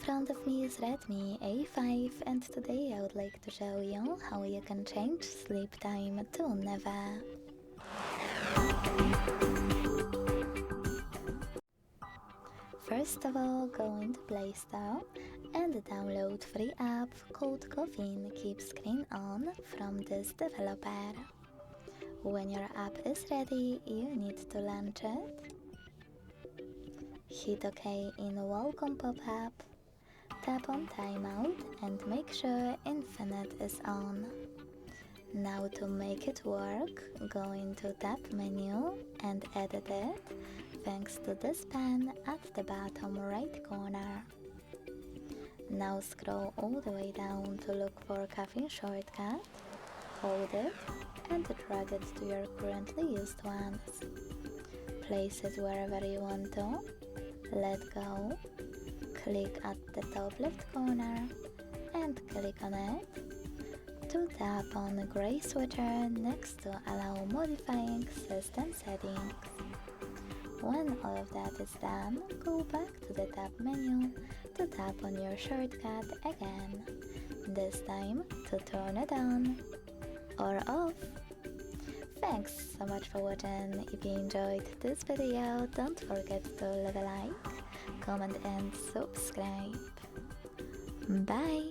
front of me is Redmi A5 and today I would like to show you how you can change sleep time to never. First of all, go into Play Store and download free app called Caffeine Keep Screen On from this developer. When your app is ready, you need to launch it. Hit OK in Welcome pop-up. Tap on Timeout and make sure Infinite is on. Now to make it work, go into Tab menu and edit it thanks to this pen at the bottom right corner. Now scroll all the way down to look for Caffeine shortcut, hold it and drag it to your currently used ones. Place it wherever you want to, let go, click at the top left corner and click on it. To tap on the gray switcher next to allow modifying system settings. When all of that is done, go back to the tab menu to tap on your shortcut again, this time to turn it on or off. Thanks so much for watching. If you enjoyed this video, don't forget to leave a like, comment and subscribe. Bye!